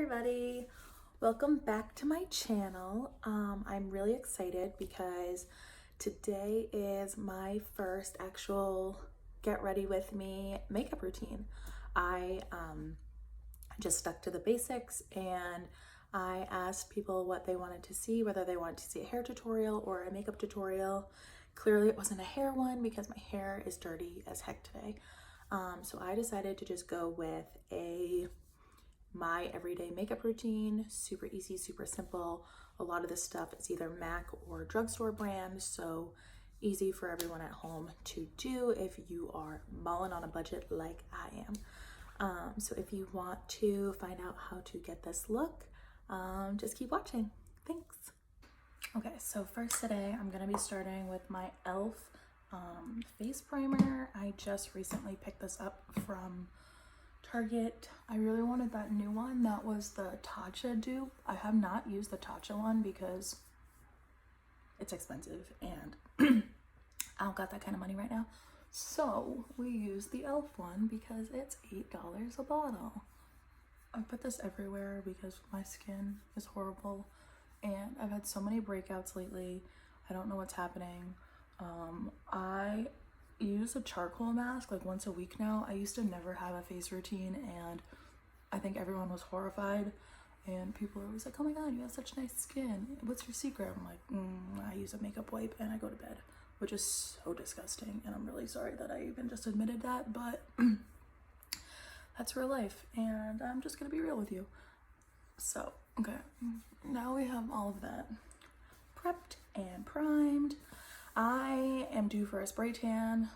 everybody, welcome back to my channel. I'm really excited because today is my first actual get ready with me makeup routine. I just stuck to the basics and I asked people what they wanted to see, whether they wanted to see a hair tutorial or a makeup tutorial. Clearly it wasn't a hair one because my hair is dirty as heck today. So I decided to just go with my everyday makeup routine, super easy, super simple. A lot of this stuff is either MAC or drugstore brand, so easy for everyone at home to do if you are mulling on a budget like I am. So if you want to find out how to get this look, just keep watching. Thanks. Okay, so first today I'm gonna be starting with my e.l.f. Face primer. I just recently picked this up from Target. I really wanted that new one that was the Tatcha dupe. I have not used the Tatcha one because it's expensive and I don't got that kind of money right now. So we use the e.l.f. one because it's $8 a bottle. I put this everywhere because my skin is horrible and I've had so many breakouts lately. I don't know what's happening. I use a charcoal mask like once a week now. I used to never have a face routine and I think everyone was horrified and people were always like, oh my god, you have such nice skin, what's your secret? I'm like, I use a makeup wipe and I go to bed, which is so disgusting and I'm really sorry that I even just admitted that, but that's real life and I'm just gonna be real with you. So okay, now we have all of that prepped and primed. I am due for a spray tan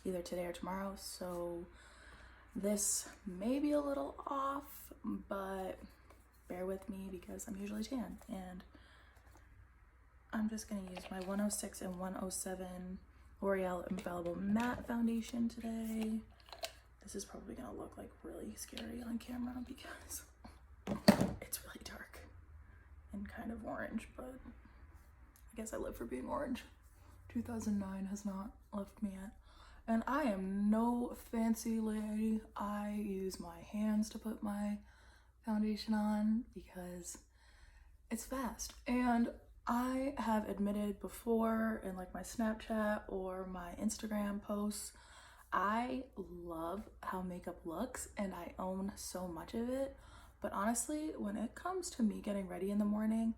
either today or tomorrow, so this may be a little off, but bear with me because I'm usually tan. And I'm just going to use my 106 and 107 L'Oreal Infallible Matte Foundation today. This is probably going to look like really scary on camera because it's really dark and kind of orange, but I guess I live for being orange. 2009 has not left me yet. And I am no fancy lady. I use my hands to put my foundation on because it's fast. And I have admitted before in like my Snapchat or my Instagram posts, I love how makeup looks and I own so much of it. But honestly, when it comes to me getting ready in the morning,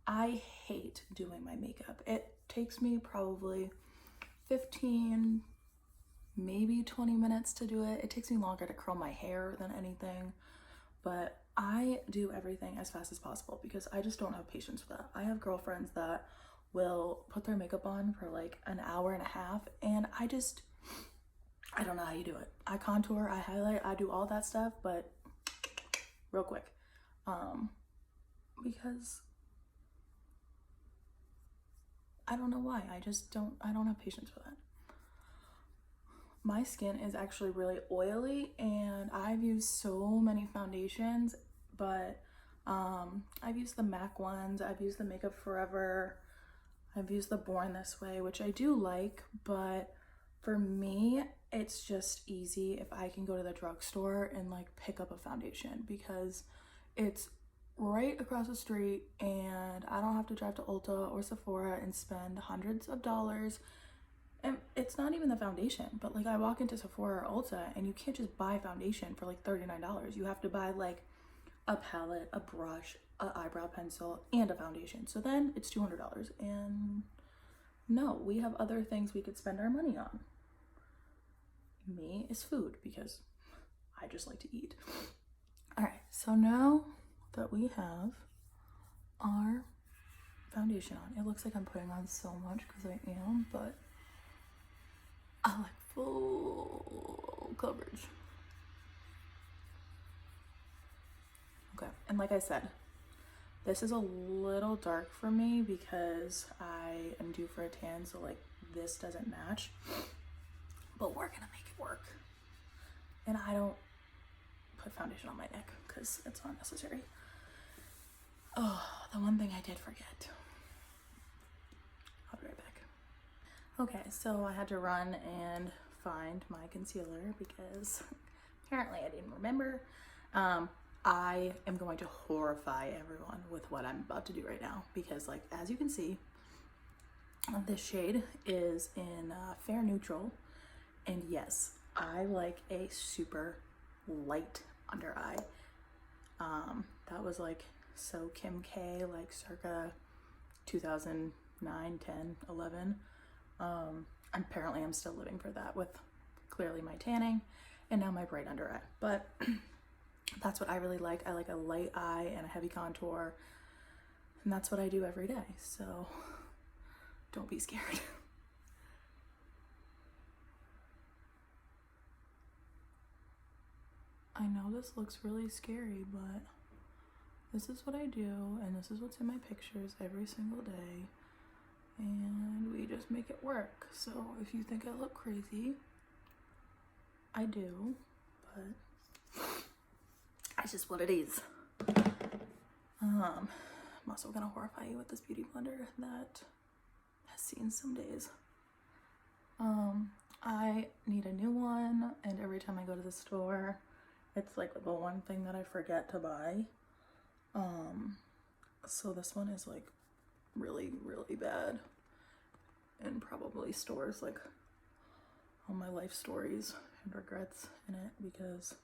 I hate doing my makeup. It takes me probably 15, maybe 20 minutes to do it. It takes me longer to curl my hair than anything, but I do everything as fast as possible because I just don't have patience for that. I have girlfriends that will put their makeup on for like an hour and a half and I don't know how you do it. I contour, I highlight, I do all that stuff, but real quick, because I don't know why. I don't have patience for that. My skin is actually really oily and I've used so many foundations, but I've used the MAC ones, I've used the Makeup Forever, I've used the Born This Way, which I do like, but for me, it's just easy if I can go to the drugstore and like pick up a foundation because it's right across the street and I don't have to drive to Ulta or Sephora and spend hundreds of dollars. And it's not even the foundation, but like I walk into Sephora or Ulta and you can't just buy foundation for like $39. You have to buy like a palette, a brush, an eyebrow pencil, and a foundation. So then it's $200 and no, we have other things we could spend our money on. Me is food because I just like to eat. All right, so now that we have our foundation on, it looks like I'm putting on so much because I am, but I like full coverage. Okay, and like I said, this is a little dark for me because I am due for a tan, so like this doesn't match, but we're gonna make it work. And I don't put foundation on my neck because it's not necessary. Oh, the one thing I did forget. I'll be right back. Okay, so I had to run and find my concealer because apparently I didn't remember. I am going to horrify everyone with what I'm about to do right now, because like, as you can see, this shade is in fair neutral, and yes, I like a super light under eye. That was like so Kim K, like circa 2009, 10, 11. Apparently I'm still living for that with clearly my tanning and now my bright under eye. But that's what I really like. I like a light eye and a heavy contour, and that's what I do every day. So don't be scared. I know this looks really scary, but this is what I do, and this is what's in my pictures every single day, and we just make it work. So if you think I look crazy, I do, but that's just what it is. I'm also gonna horrify you with this beauty blender that has seen some days. I need a new one, and every time I go to the store, it's like the one thing that I forget to buy. So this one is like really, really bad, and probably stores like all my life stories and regrets in it, because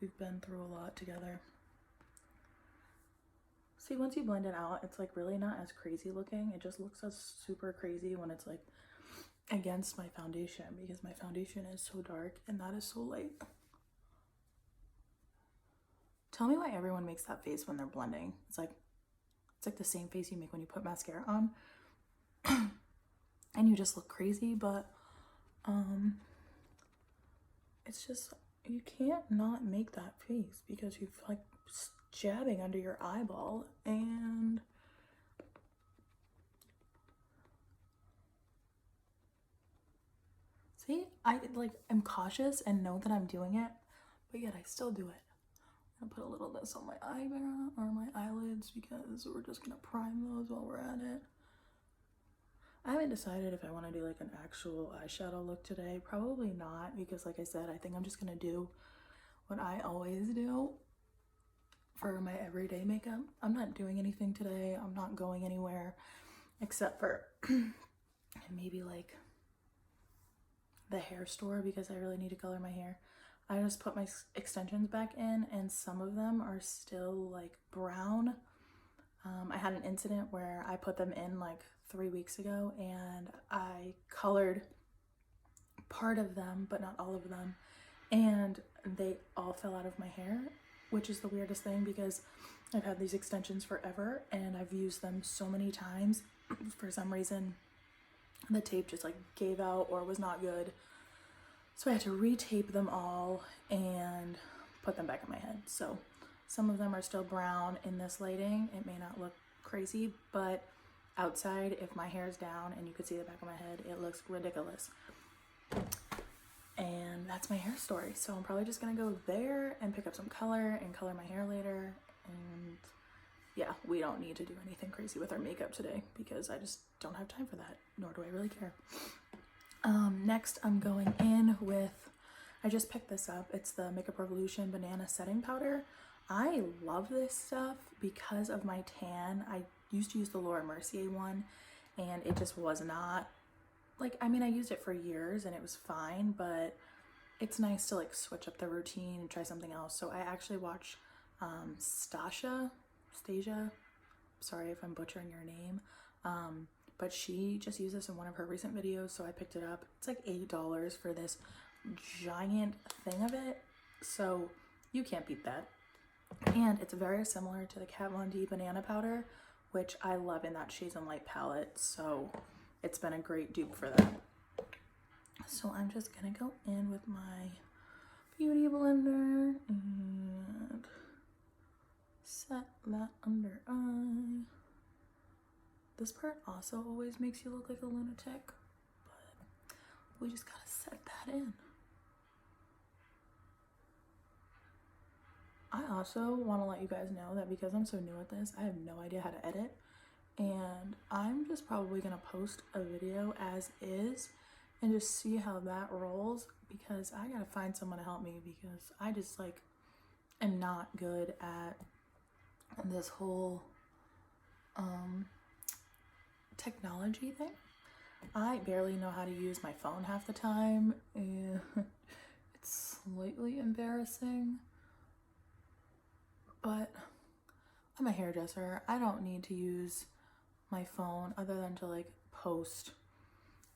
we've been through a lot together. See, once you blend it out, it's like really not as crazy looking. It just looks as super crazy when it's like against my foundation, because my foundation is so dark and that is so light. Tell me why everyone makes that face when they're blending. It's like the same face you make when you put mascara on and you just look crazy, but it's just, you can't not make that face because you've like jabbing under your eyeball. And see, I like am cautious and know that I'm doing it, but yet I still do it. I'm gonna put a little of this on my eyebrow or my eyelids, because we're just gonna prime those while we're at it. I haven't decided if I want to do like an actual eyeshadow look today. Probably not, because like I said, I think I'm just gonna do what I always do for my everyday makeup. I'm not doing anything today. I'm not going anywhere except for maybe like the hair store, because I really need to color my hair. I just put my extensions back in, and some of them are still like brown. I had an incident where I put them in like 3 weeks ago, and I colored part of them but not all of them, and they all fell out of my hair, which is the weirdest thing, because I've had these extensions forever and I've used them so many times. For some reason the tape just like gave out or was not good, so I had to retape them all and put them back in my head. So some of them are still brown in this lighting. It may not look crazy, but outside, if my hair is down and you could see the back of my head, it looks ridiculous. And that's my hair story. So I'm probably just gonna go there and pick up some color and color my hair later. And yeah, we don't need to do anything crazy with our makeup today, because I just don't have time for that, nor do I really care. Next I'm going in with, I just picked this up. It's the Makeup Revolution Banana Setting Powder. I love this stuff because of my tan. I used to use the Laura Mercier one, and it just was not, like, I mean, I used it for years and it was fine, but it's nice to like switch up the routine and try something else. So I actually watched Stasia, sorry if I'm butchering your name, but she just used this in one of her recent videos, so I picked it up. It's like $8 for this giant thing of it, so you can't beat that. And it's very similar to the Kat Von D banana powder, which I love in that Shades and Light palette, so it's been a great dupe for that. So I'm just gonna go in with my beauty blender and set that under eye. This part also always makes you look like a lunatic, but we just gotta set that in. I also want to let you guys know that because I'm so new at this, I have no idea how to edit, and I'm just probably gonna post a video as is and just see how that rolls, because I gotta find someone to help me, because I just like am not good at this whole technology thing. I barely know how to use my phone half the time, and it's slightly embarrassing. But I'm a hairdresser. I don't need to use my phone other than to like post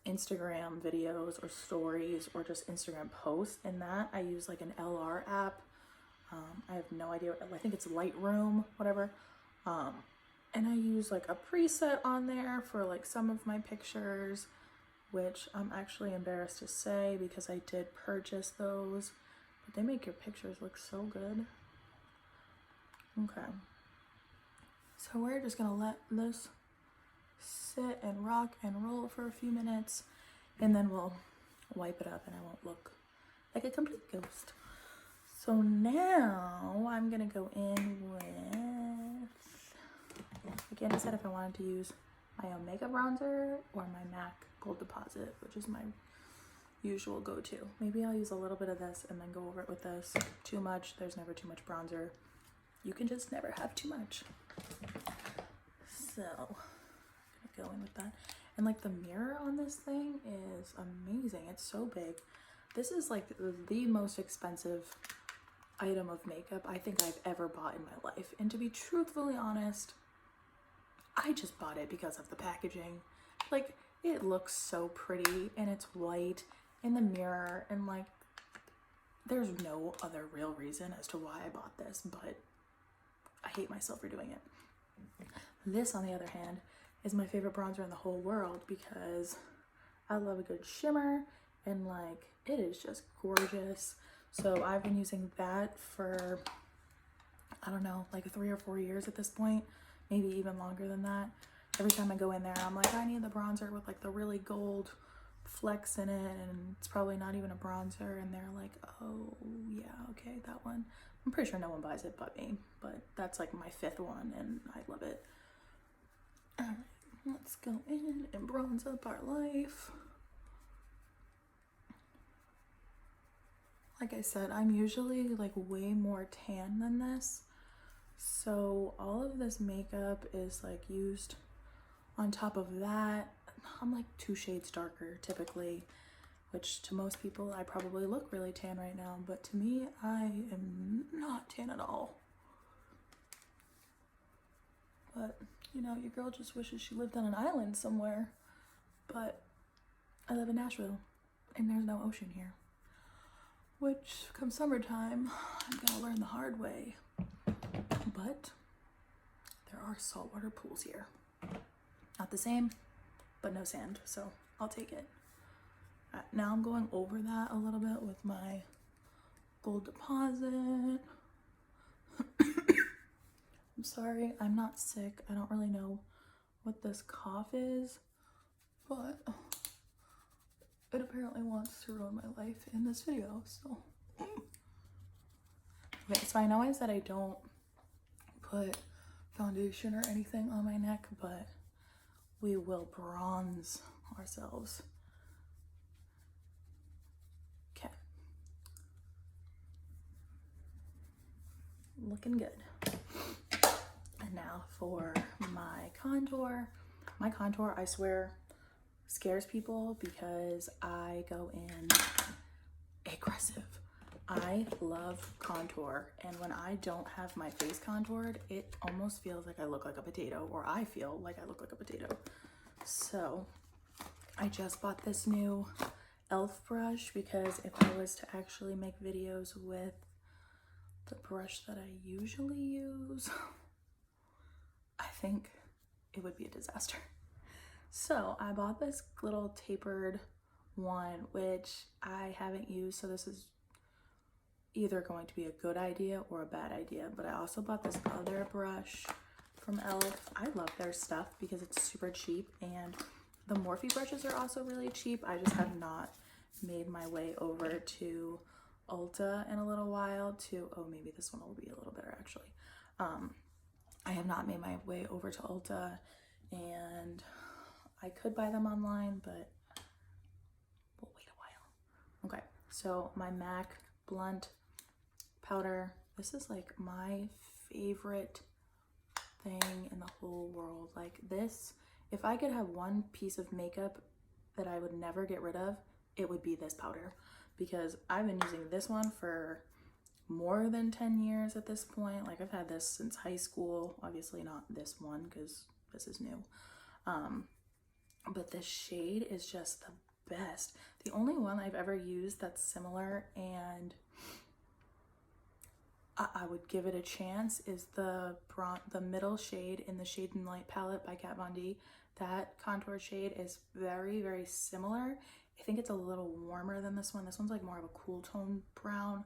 Instagram videos or stories or just Instagram posts. And that I use like an LR app. I have no idea. I think it's Lightroom, whatever. And I use like a preset on there for like some of my pictures, which I'm actually embarrassed to say because I did purchase those, but they make your pictures look so good. Okay. So we're just gonna let this sit and rock and roll for a few minutes, and then we'll wipe it up and I won't look like a complete ghost. So now I'm gonna go in with, again, I said if I wanted to use my Omega bronzer or my MAC Gold Deposit, which is my usual go-to. Maybe I'll use a little bit of this and then go over it with this. Too much, there's never too much bronzer. You can just never have too much. So, I'm gonna go in with that. And like the mirror on this thing is amazing. It's so big. This is like the most expensive item of makeup I think I've ever bought in my life. And to be truthfully honest, I just bought it because of the packaging. Like, it looks so pretty and it's white in the mirror, and like there's no other real reason as to why I bought this, but I hate myself for doing it. This, on the other hand, is my favorite bronzer in the whole world because I love a good shimmer and like it is just gorgeous. So I've been using that for, I don't know, like 3 or 4 years at this point, maybe even longer than that. Every time I go in there, I'm like, I need the bronzer with like the really gold flecks in it, and it's probably not even a bronzer, and they're like, oh yeah, okay, that one. I'm pretty sure no one buys it but me, but that's like my 5th one and I love it. All right, let's go in and bronze up our life. Like I said, I'm usually like way more tan than this, so all of this makeup is like used on top of that. I'm like 2 shades darker typically, which to most people I probably look really tan right now, but to me I am not tan at all. But you know, your girl just wishes she lived on an island somewhere, but I live in Nashville and there's no ocean here, which come summertime I'm gonna learn the hard way. But there are saltwater pools here. Not the same, but no sand, so I'll take it. Now I'm going over that a little bit with my Gold Deposit. I'm sorry, I'm not sick. I don't really know what this cough is, but it apparently wants to ruin my life in this video, so. Okay, so I know I said I don't put foundation or anything on my neck, but we will bronze ourselves. Okay. Looking good. And now for my contour. My contour, I swear, scares people because I go in aggressive. I love contour, and when I don't have my face contoured, it almost feels like I look like a potato, or I feel like I look like a potato. So I just bought this new e.l.f. brush because if I was to actually make videos with the brush that I usually use, I think it would be a disaster. So I bought this little tapered one, which I haven't used, so this is either going to be a good idea or a bad idea. But I also bought this other brush from e.l.f. I love their stuff because it's super cheap, and the Morphe brushes are also really cheap. I just have not made my way over to Ulta in a little while to, oh, maybe this one will be a little better actually. I have not made my way over to Ulta, and I could buy them online, but we'll wait a while. Okay, so my MAC Blunt powder, This is like my favorite thing in the whole world. Like this, if I could have one piece of makeup that I would never get rid of, it would be this powder, because I've been using this one for more than 10 years at this point. Like I've had this since high school, obviously not this one because this is new. But this shade is just the best. The only one I've ever used that's similar and I would give it a chance is the middle shade in the Shade and Light palette by Kat Von D. That contour shade is very, very similar. I think it's a little warmer than this one. This one's like more of a cool tone brown,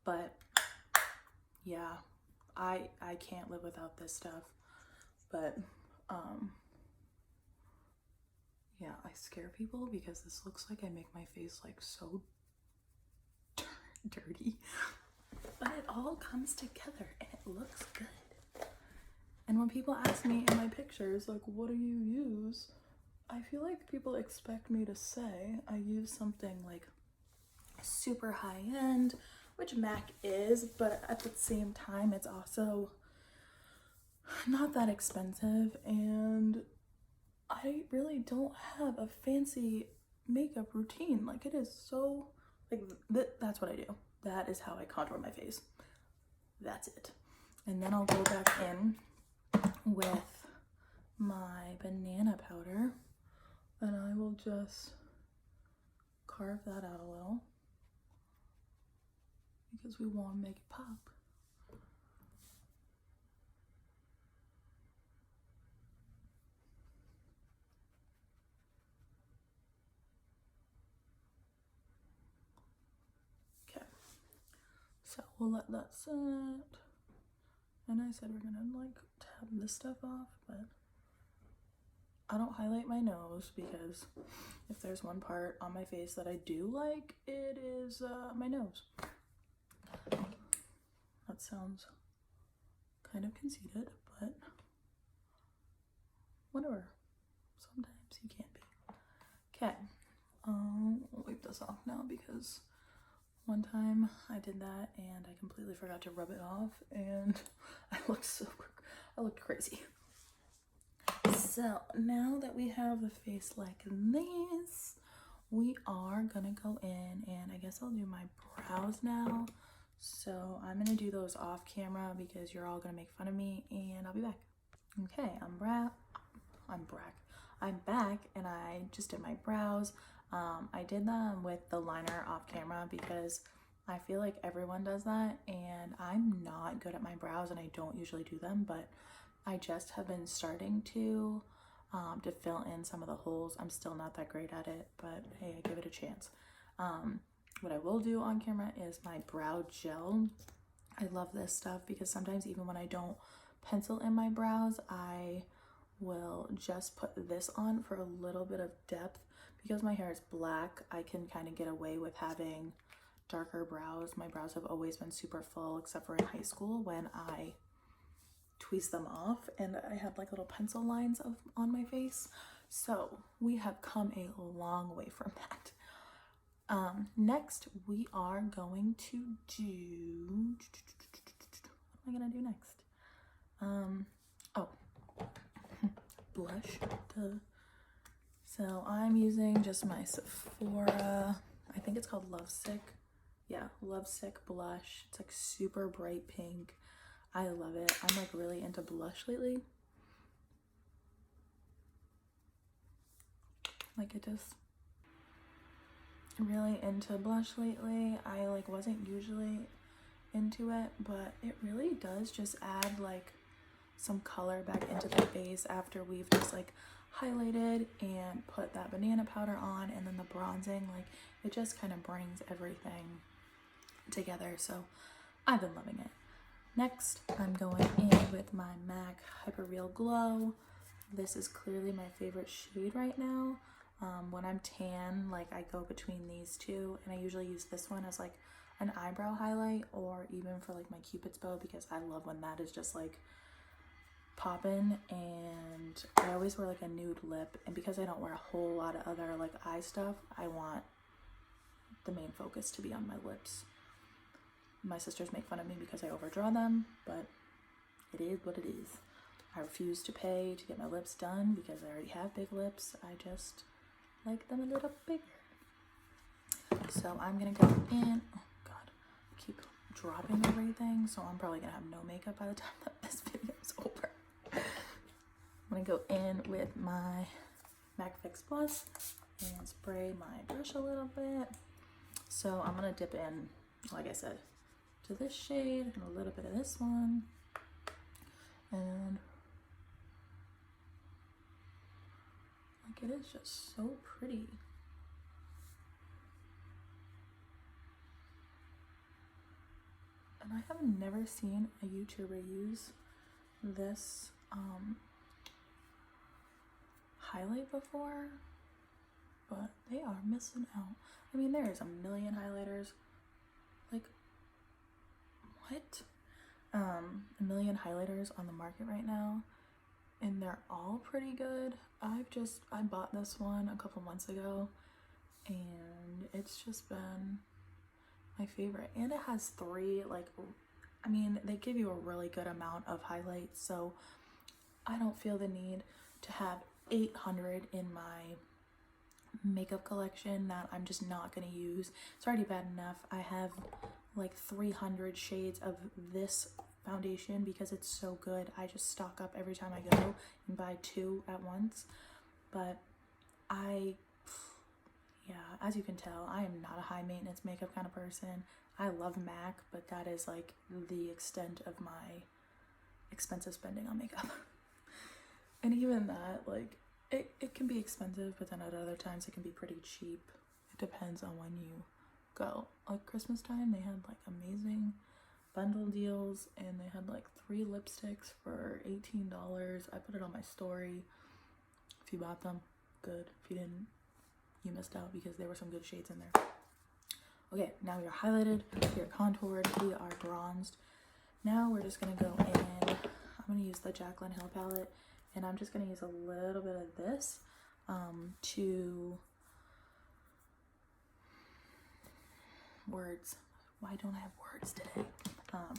but yeah, I can't live without this stuff. But yeah, I scare people because this looks like I make my face like so dirty. But it all comes together and it looks good. And when people ask me in my pictures, like, what do you use? I feel like people expect me to say I use something like super high end, which MAC is, but at the same time, it's also not that expensive. And I really don't have a fancy makeup routine. Like, it is so, like, that's what I do. That is how I contour my face. That's it. And then I'll go back in with my banana powder and I will just carve that out a little because we want to make it pop. So we'll let that sit. And I said we're gonna like tab this stuff off, but I don't highlight my nose because if there's one part on my face that I do like, it is my nose. That sounds kind of conceited, but whatever. Sometimes you can't be. Okay, we'll wipe this off now because one time I did that and I completely forgot to rub it off and I looked crazy. So now that we have the face like this, we are gonna go in and I guess I'll do my brows now. So I'm gonna do those off camera because you're all gonna make fun of me and I'll be back. Okay, I'm back and I just did my brows. I did them with the liner off camera because I feel like everyone does that and I'm not good at my brows and I don't usually do them, but I just have been starting to fill in some of the holes. I'm still not that great at it, but hey, I give it a chance. What I will do on camera is my brow gel. I love this stuff because sometimes even when I don't pencil in my brows, I will just put this on for a little bit of depth. Because my hair is black, I can kind of get away with having darker brows. My brows have always been super full except for in high school when I tweezed them off and I had like little pencil lines on my face. So we have come a long way from that. Next we are going to do, what am I gonna do next? Oh, blush. So I'm using just my Sephora, I think it's called Lovesick. Yeah, Lovesick blush. It's like super bright pink. I love it. I'm like really into blush lately. Like it just really into blush lately. I like wasn't usually into it, but it really does just add like some color back into the face after we've just like highlighted and put that banana powder on and then the bronzing. Like it just kind of brings everything together. So I've been loving it. Next, I'm going in with my MAC Hyper Real Glow. This is clearly my favorite shade right now. When I'm tan, like I go between these two and I usually use this one as like an eyebrow highlight or even for like my Cupid's bow because I love when that is just like poppin'. And I always wear like a nude lip, and because I don't wear a whole lot of other like eye stuff, I want the main focus to be on my lips. My sisters make fun of me because I overdraw them, but it is what it is. I refuse to pay to get my lips done because I already have big lips. I just like them a little bigger. So I'm gonna go in. Oh God, I keep dropping everything, so I'm probably gonna have no makeup by the time that this video is over. I'm gonna go in with my MAC Fix Plus and spray my brush a little bit. So I'm gonna dip in, like I said, to this shade and a little bit of this one. And like, it is just so pretty. And I have never seen a YouTuber use this highlight before, but they are missing out. I mean, there is a million highlighters. Like, what? A million highlighters on the market right now, and they're all pretty good. I bought this one a couple months ago, and it's just been my favorite. And it has 3, like, I mean, they give you a really good amount of highlights, so I don't feel the need to have 800 in my makeup collection that I'm just not gonna use. It's already bad enough. I have like 300 shades of this foundation because it's so good. I just stock up every time I go and buy 2 at once. But yeah, as you can tell, I am not a high maintenance makeup kind of person. I love MAC, but that is like the extent of my expensive spending on makeup. And even that, like, it can be expensive, but then at other times it can be pretty cheap. It depends on when you go. Like Christmas time, they had like amazing bundle deals, and they had like 3 lipsticks for $18. I put it on my story. If you bought them, good. If you didn't, you missed out because there were some good shades in there. Okay, now we are highlighted, we are contoured, we are bronzed. Now we're just gonna go in. I'm gonna use the Jaclyn Hill palette, and I'm just gonna use a little bit of this to words. Why don't I have words today?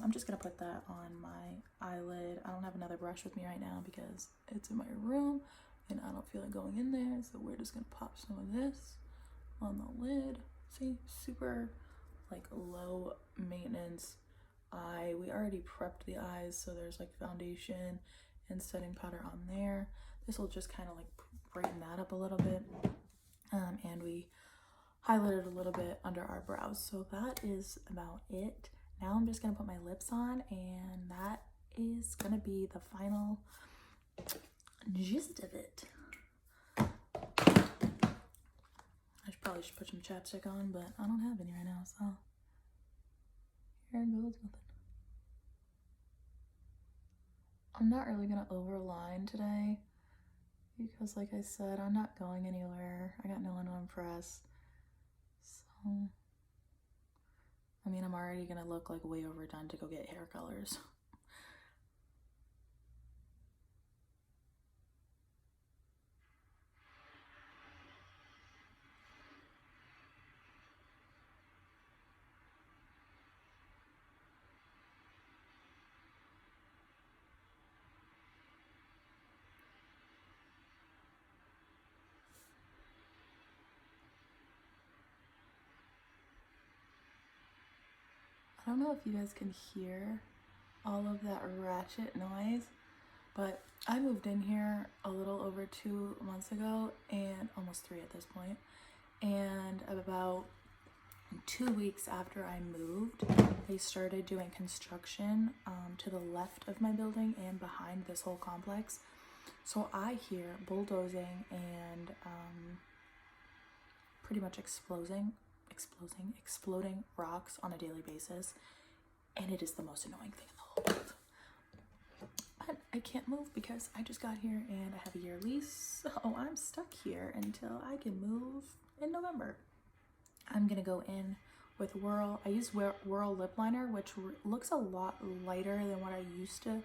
I'm just gonna put that on my eyelid. I don't have another brush with me right now because it's in my room and I don't feel like going in there, so we're just gonna pop some of this on the lid. See, super like low maintenance eye. We already prepped the eyes, so there's like foundation and setting powder on there. This will just kind of like brighten that up a little bit. And we highlighted a little bit under our brows. So that is about it. Now I'm just gonna put my lips on, and that is gonna be the final gist of it. I probably should put some chapstick on, but I don't have any right now, so here goes nothing. I'm not really gonna overline today because, like I said, I'm not going anywhere. I got no one to impress. So, I mean, I'm already gonna look like way overdone to go get hair colors. I don't know if you guys can hear all of that ratchet noise, but I moved in here a little over 2 months ago, and almost 3 at this point. And about 2 weeks after I moved, they started doing construction to the left of my building and behind this whole complex. So I hear bulldozing and pretty much exploding rocks on a daily basis, and it is the most annoying thing in the whole world. But I can't move because I just got here and I have a year lease, so I'm stuck here until I can move in November. I'm gonna go in with Whirl. I use Whirl lip liner, which looks a lot lighter than what I used to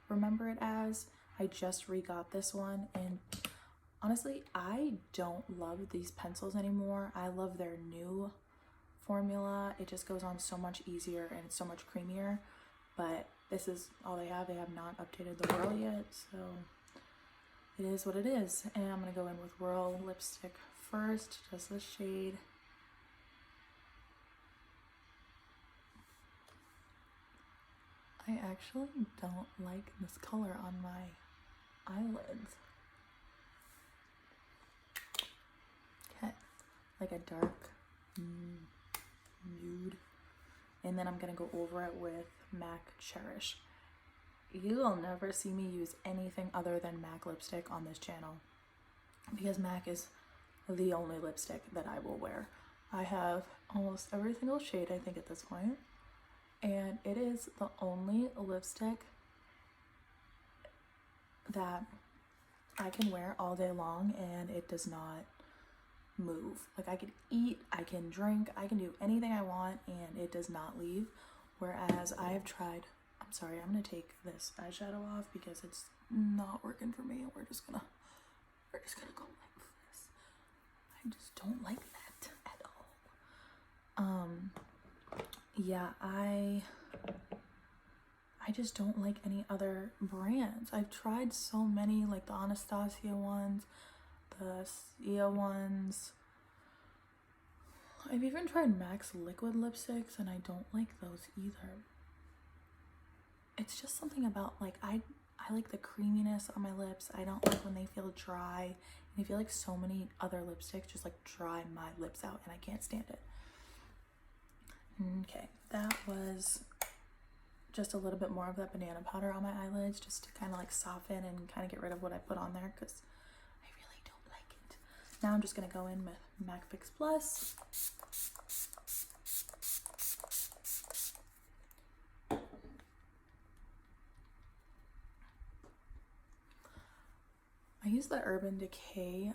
remember it as. I just re-got this one, and honestly, I don't love these pencils anymore. I love their new formula. It just goes on so much easier and it's so much creamier, but this is all they have. They have not updated the Whirl yet, so it is what it is. And I'm gonna go in with Whirl lipstick first, just this shade. I actually don't like this color on my eyelids. Okay, like a dark nude. And then I'm gonna go over it with MAC Cherish. You'll never see me use anything other than MAC lipstick on this channel because MAC is the only lipstick that I will wear. I have almost every single shade, I think, at this point, and it is the only lipstick that I can wear all day long and it does not move. Like, I can eat, I can drink, I can do anything I want and it does not leave. Whereas I have tried, I'm sorry, I'm gonna take this eyeshadow off because it's not working for me. We're just gonna go like this. I just don't like that at all. Yeah, I just don't like any other brands. I've tried so many, like the Anastasia ones, the Sia ones. I've even tried MAC's liquid lipsticks and I don't like those either. It's just something about, like, I like the creaminess on my lips. I don't like when they feel dry. And I feel like so many other lipsticks just like dry my lips out and I can't stand it. Okay, that was just a little bit more of that banana powder on my eyelids just to kind of like soften and kind of get rid of what I put on there because I really don't like it. Now I'm just going to go in with MAC Fix Plus. I use the Urban Decay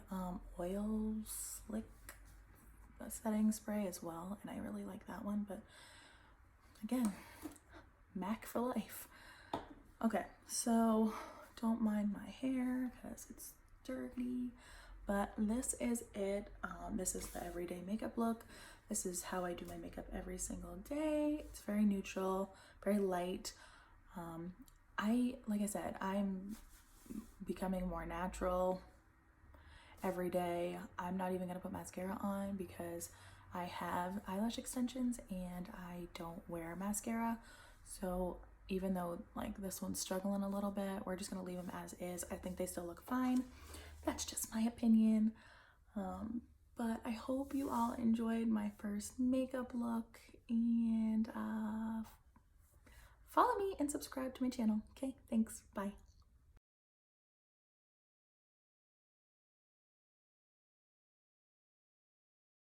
oil slick setting spray as well, and I really like that one, but again, MAC for life. Okay, so don't mind my hair because it's dirty, but this is it. This is the everyday makeup look. This is how I do my makeup every single day. It's very neutral, very light. Like I said, I'm becoming more natural every day. I'm not even gonna put mascara on because I have eyelash extensions and I don't wear mascara. So even though like this one's struggling a little bit, we're just gonna leave them as is. I think they still look fine. That's just my opinion. But I hope you all enjoyed my first makeup look, and follow me and subscribe to my channel. Okay, thanks, bye.